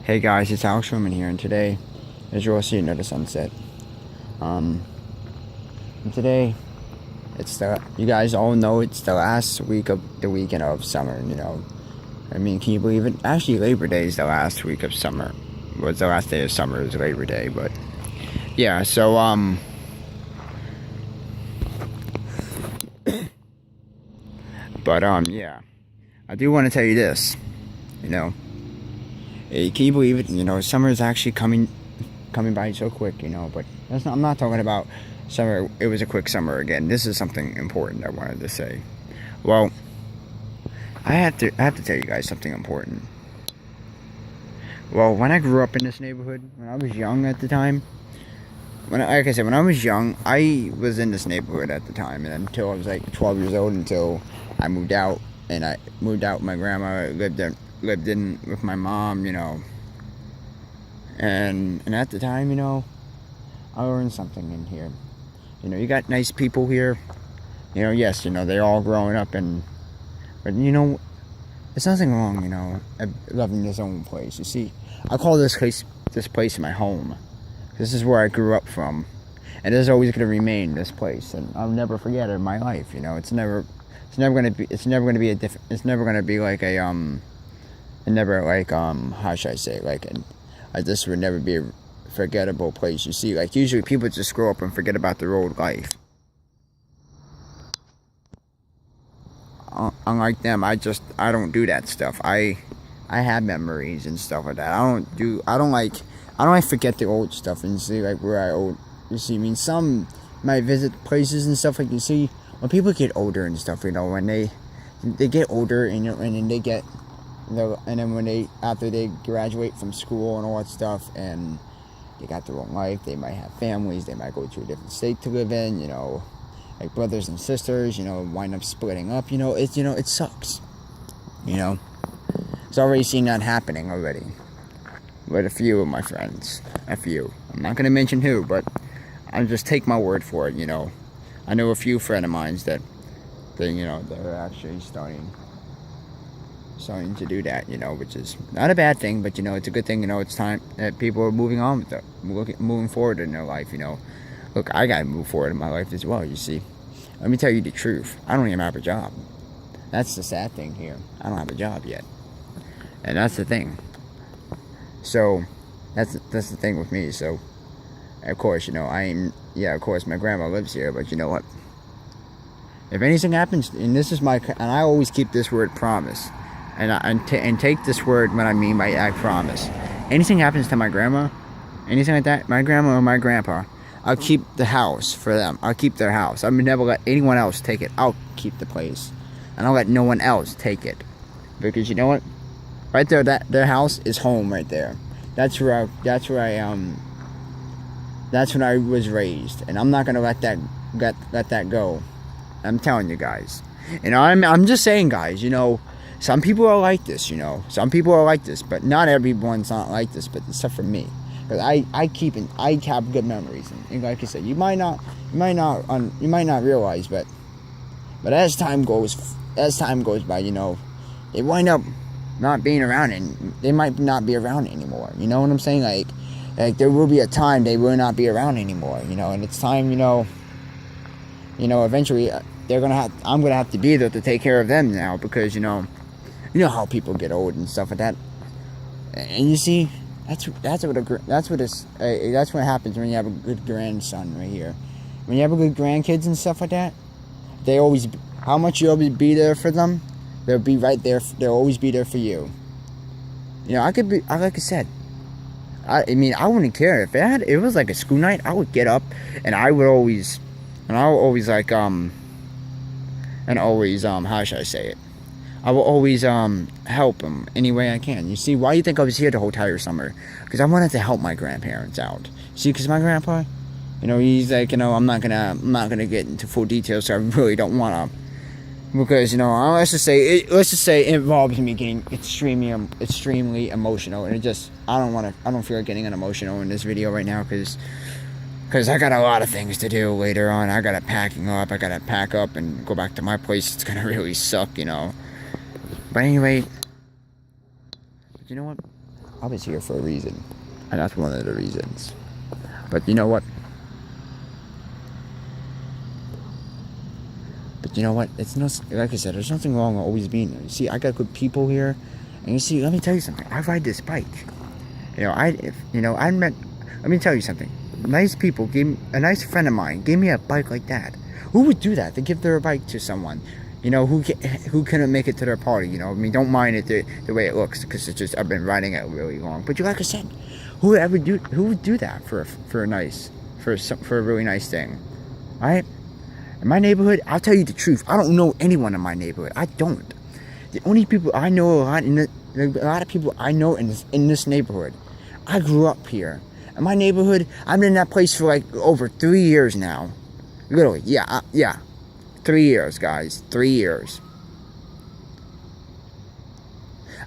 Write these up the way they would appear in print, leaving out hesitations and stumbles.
Hey guys, it's Alex Sherman here, and today, as you'll see, another sunset. And today, you guys all know it's the last week of the weekend of summer, I mean, can you believe it? Actually, Labor Day is the last week of summer. Well, it's the last day of summer is Labor Day, but yeah, so, yeah. I do want to tell you this, you know. Can you believe it? Summer is actually coming by so quick, but I'm not talking about summer. It was a quick summer again. This is something important I wanted to say. Well, I have to tell you guys something important. Well, when I grew up in this neighborhood, when I was young at the time, like I said, when I was young, I was in this neighborhood at the time, and until I was like 12 years old, until I moved out, my grandma lived in with my mom, and at the time, I learned something in here. You got nice people here. Yes, they're all growing up, but there's nothing wrong, loving this own place. You see, I call this place my home. This is where I grew up from, and this is always going to remain this place, and I'll never forget it in my life. It's never going to be like how should I say, this would never be a forgettable place. You see, usually people just grow up and forget about their old life. Unlike them, I don't do that stuff. I have memories and stuff like that. I don't like forget the old stuff and see you see, I mean, some might visit places and stuff, you see, when people get older and stuff, when they get older and then they get, and then after they graduate from school and all that stuff, and they got their own life, they might have families, they might go to a different state to live in, like brothers and sisters, wind up splitting up, it sucks, It's already seen that happening already with a few of my friends, I'm not going to mention who, but I'll just take my word for it, I know a few friends of mine that they're actually starting to do that, which is not a bad thing, but it's a good thing. It's time that people are moving on with it, moving forward in their life. Look, I gotta move forward in my life as well. You see, let me tell you the truth. I don't even have a job. That's the sad thing here. I don't have a job yet, and that's the thing. So that's the thing with me. So of course, of course, my grandma lives here, but you know what? If anything happens, and I always keep this word promise. And take this word when I mean by I promise. Anything happens to my grandma, anything like that, my grandma or my grandpa, I'll keep the house for them. I'll keep their house. I would never let anyone else take it. I'll keep the place, and I'll let no one else take it, because you know what? Right there, their house is home. Right there. That's where I was raised, and I'm not gonna let that go. I'm telling you guys. I'm just saying, guys. Some people are like this, Some people are like this, but not everyone's not like this. But except for me, because I have good memories, and like I said, you might not realize, but as time goes by, they wind up not being around, and they might not be around anymore. You know what I'm saying? Like there will be a time they will not be around anymore. And it's time, eventually I'm gonna have to be there to take care of them now, because you know how people get old and stuff like that. And you see, that's what happens when you have a good grandson right here. When you have a good grandkids and stuff like that, how much you always be there for them, they'll be right there. They'll always be there for you. Like I said, I wouldn't care if it was like a school night. I would get up and I will always how should I say it? I will always help them any way I can. You see, why do you think I was here the whole entire summer? Because I wanted to help my grandparents out. See, because my grandpa, he's like, I'm not gonna get into full details, so I really don't wanna, because let's just say it involves me getting extremely emotional, and I don't feel like getting emotional in this video right now, because I got a lot of things to do later on. I gotta pack up and go back to my place. It's gonna really suck, But anyway, you know what? I was here for a reason, and that's one of the reasons. But you know what? It's no, like I said, there's nothing wrong with always being there. You see, I got good people here, and you see, let me tell you something. I ride this bike. Let me tell you something. Nice people a nice friend of mine gave me a bike like that. Who would do that? To give their bike to someone, who couldn't make it to their party? Don't mind it the way it looks, because it's just I've been riding it really long. But like I said, who would do that for a really nice thing, right? In my neighborhood, I'll tell you the truth. I don't know anyone in my neighborhood. I don't. The only people I know a lot of people I know in this neighborhood. I grew up here. In my neighborhood, I've been in that place for like over 3 years now. Literally, yeah. 3 years, guys. 3 years.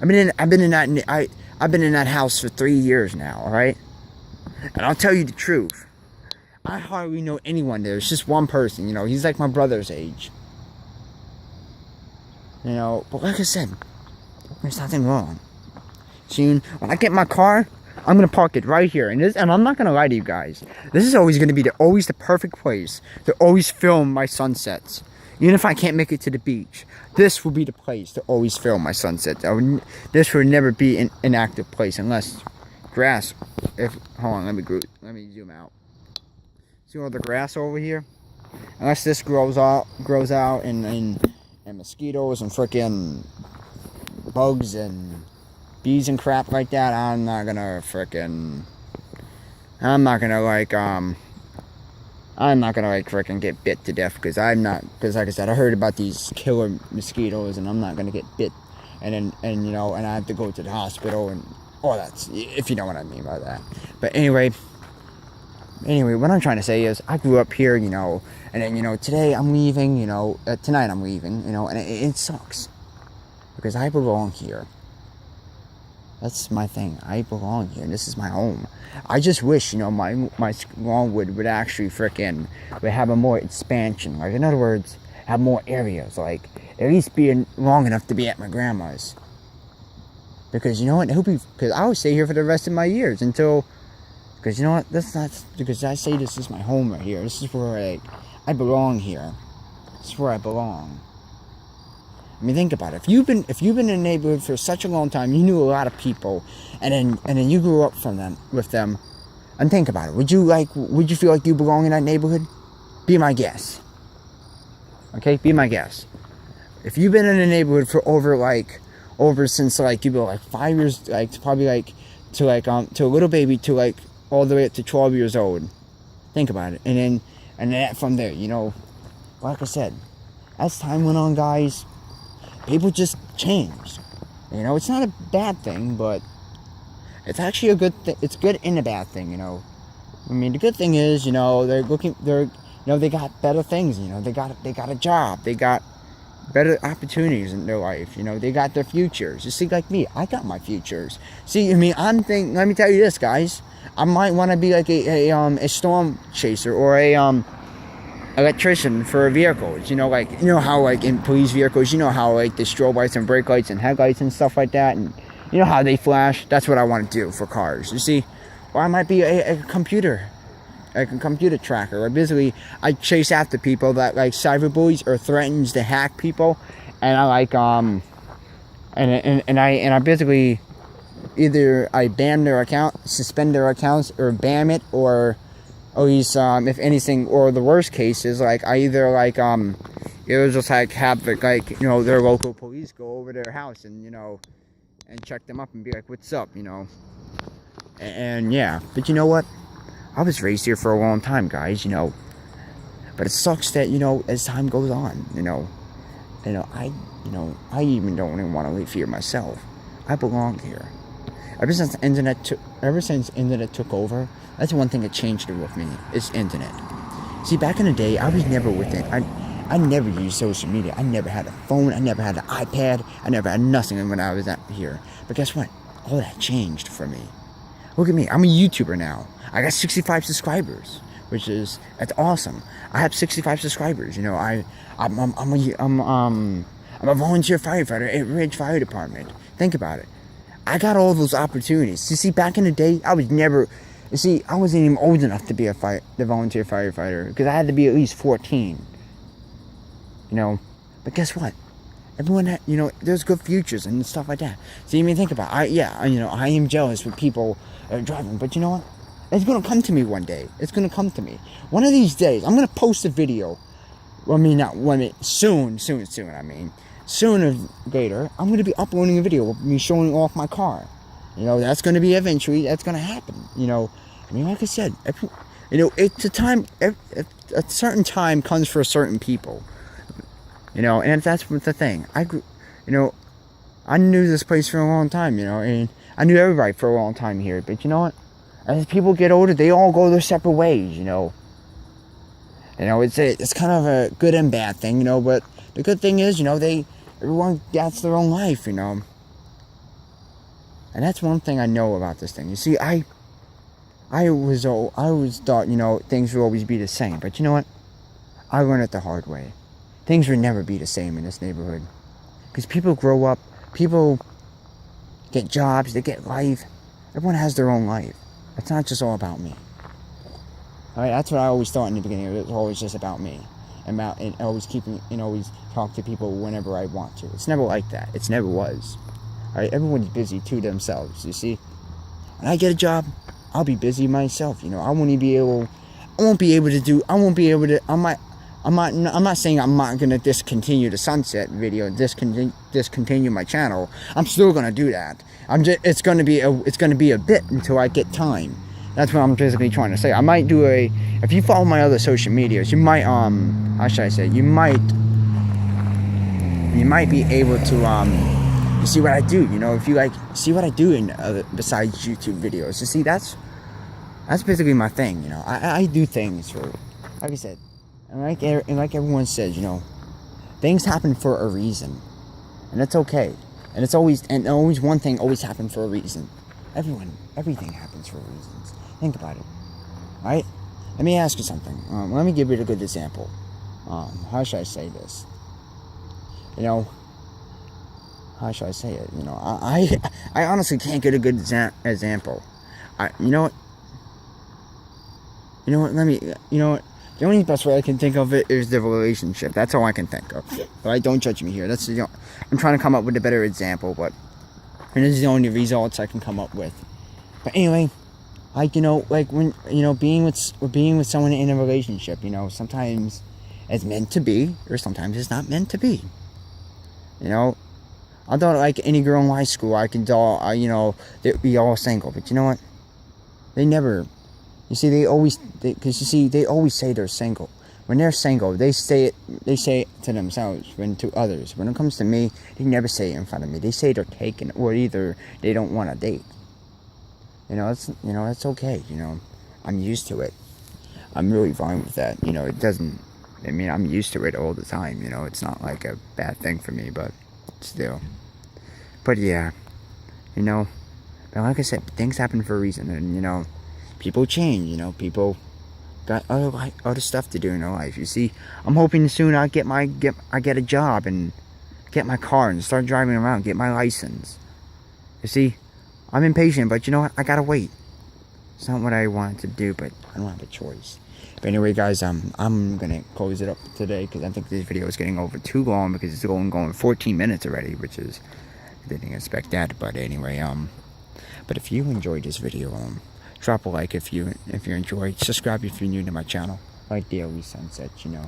I've been in that house for 3 years now, alright? And I'll tell you the truth. I hardly know anyone there. It's just one person, he's like my brother's age. But like I said, there's nothing wrong. Soon, when I get my car, I'm going to park it right here. And I'm not going to lie to you guys. This is always going to be always the perfect place to always film my sunsets. Even if I can't make it to the beach, this will be the place to always film my sunsets. This would never be an active place unless grass. Hold on, let me zoom out. See all the grass over here? Unless this grows out and mosquitoes and freaking bugs and bees and crap like that, I'm not gonna freaking get bit to death, because like I said, I heard about these killer mosquitoes, and I'm not gonna get bit and I have to go to the hospital and all that, if you know what I mean by that. But anyway, what I'm trying to say is, I grew up here, and then, today I'm leaving, tonight I'm leaving, and it sucks, because I belong here. That's my thing. I belong here, and this is my home. I just wish, my Longwood would actually would have a more expansion. Like, in other words, have more areas. Like, at least be long enough to be at my grandma's. Because, because I would stay here for the rest of my years until... Because, that's not... Because I say this is my home right here. This is where, I belong here. This is where I belong. Think about it. If you've been in a neighborhood for such a long time, you knew a lot of people, and then you grew up with them, and think about it. Would you feel like you belong in that neighborhood? Be my guest. Okay, be my guest. If you've been in a neighborhood for over since you've been 5 years, probably to a little baby to all the way up to 12 years old. Think about it, and then from there, like I said, as time went on, guys. People just changed. It's not a bad thing, but it's actually a good thing. It's good and a bad thing, the good thing is, they got better things, they got a job, they got better opportunities in their life, they got their futures. You see, like me, I got my futures. See, let me tell you this, guys. I might want to be like a storm chaser or a electrician for vehicles, how in police vehicles, how the strobe lights and brake lights and headlights and stuff like that, and how they flash. That's what I want to do for cars, you see. Or I might be a computer tracker. Or basically, I chase after people that cyberbullies or threatens to hack people, and I I basically either I ban their account, suspend their accounts, or ban it, or at least, if anything, or the worst case is, I either, it was just, have, their local police go over their house and, and check them up and be like, what's up, and yeah, but you know what, I was raised here for a long time, guys, but it sucks that, as time goes on, I even don't even want to live here myself. I belong here. Ever since internet took over, that's one thing that changed it with me, is internet. See, back in the day, I was never with it. I never used social media. I never had a phone. I never had an iPad. I never had nothing when I was out here. But guess what? All that changed for me. Look at me. I'm a YouTuber now. I got 65 subscribers, that's awesome. I have 65 subscribers. I'm a volunteer firefighter at Ridge Fire Department. Think about it. I got all those opportunities. You see, back in the day, I was never... You see, I wasn't even old enough to be the volunteer firefighter, because I had to be at least 14. You know, but guess what? Everyone had, you know, there's good futures and stuff like that. So you may think about, I am jealous with people driving, but you know what? It's going to come to me one day. It's going to come to me. One of these days, I'm going to post a video. Soon, sooner or later, I'm going to be uploading a video of me showing off my car. You know, that's going to be eventually, that's going to happen. You know, I mean, like I said, you know, it's a time, a certain time comes for certain people. You know, and that's the thing. I knew this place for a long time, you know, and I knew everybody for a long time here. But you know what? As people get older, they all go their separate ways, you know. You know, it's kind of a good and bad thing, you know, but the good thing is, you know, everyone gets their own life, you know. And that's one thing I know about this thing. You see, I always thought, you know, things would always be the same. But you know what? I learned it the hard way. Things would never be the same in this neighborhood. Because people grow up, people get jobs, they get life. Everyone has their own life. It's not just all about me. Alright, that's what I always thought in the beginning. It was always just about me. And always talk to people whenever I want to. It's never like that. It never was. Alright, everyone's busy to themselves, you see. When I get a job, I'll be busy myself, you know. I'm not saying I'm not going to discontinue the sunset video, discontinue my channel. I'm still going to do that. It's going to be a bit until I get time. That's what I'm basically trying to say. I might do if you follow my other social medias, you might, how should I say, you might be able to, you see what I do, you know, if you see what I do in besides YouTube videos. You see, that's basically my thing, you know. I do things for, like I said, and like everyone says, you know, things happen for a reason, and it's okay. And it's always one thing always happens for a reason. Everything happens for reasons. Think about it, right? Let me ask you something. Let me give you a good example. How should I say this? You know, how should I say it? You know, I honestly can't get a good example. You know what? The only best way I can think of it is the relationship. That's all I can think of. Alright, don't judge me here. I'm trying to come up with a better example, and this is the only results I can come up with. But anyway, when being with someone in a relationship, you know, sometimes it's meant to be, or sometimes it's not meant to be. You know, I thought like any girl in high school, they'd be all single. But you know what? They never. You see, they always say they're single. When they're single, they say it to themselves, to others. When it comes to me, they never say it in front of me. They say they're taken, or either they don't want to date. It's okay. You know, I'm used to it. I'm really fine with that. You know, I'm used to it all the time. You know, it's not like a bad thing for me, but still. But yeah, you know, but like I said, things happen for a reason, and you know, people change. You know, people got other stuff to do in their life. You see, I'm hoping soon I get a job and get my car and start driving around, get my license. You see, I'm impatient, but you know what? I gotta wait. It's not what I wanted to do, but I don't have a choice. But anyway, guys, I'm gonna close it up today because I think this video is getting over too long because it's going 14 minutes already, which is, I didn't expect that. But anyway, but if you enjoyed this video, drop a like if you enjoyed. Subscribe if you're new to my channel. Like Daily Sunset, you know.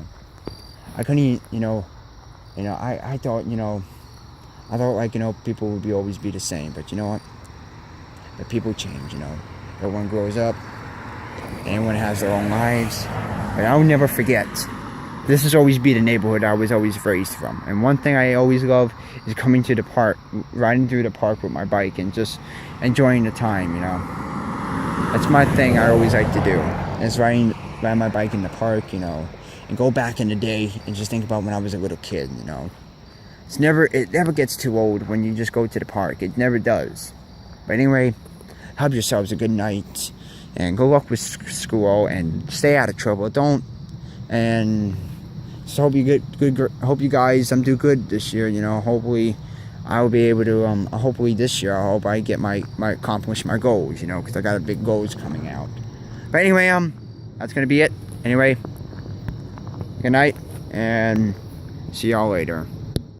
I couldn't, I thought, like, people would always be the same, but you know what? But people change, you know. Everyone grows up. Everyone has their own lives. But I'll never forget. This has always been the neighborhood I was always raised from. And one thing I always love is coming to the park, riding through the park with my bike and just enjoying the time, you know. That's my thing I always like to do. Is ride my bike in the park, you know, and go back in the day and just think about when I was a little kid, you know. It never gets too old when you just go to the park. It never does. But anyway, have yourselves a good night and good luck with school and stay out of trouble. And just hope you guys do good this year, you know. Hopefully I will be able to, hopefully this year, I hope I get my accomplish my goals, you know, because I got a big goals coming out. But anyway, that's going to be it. Anyway, good night, and see y'all later.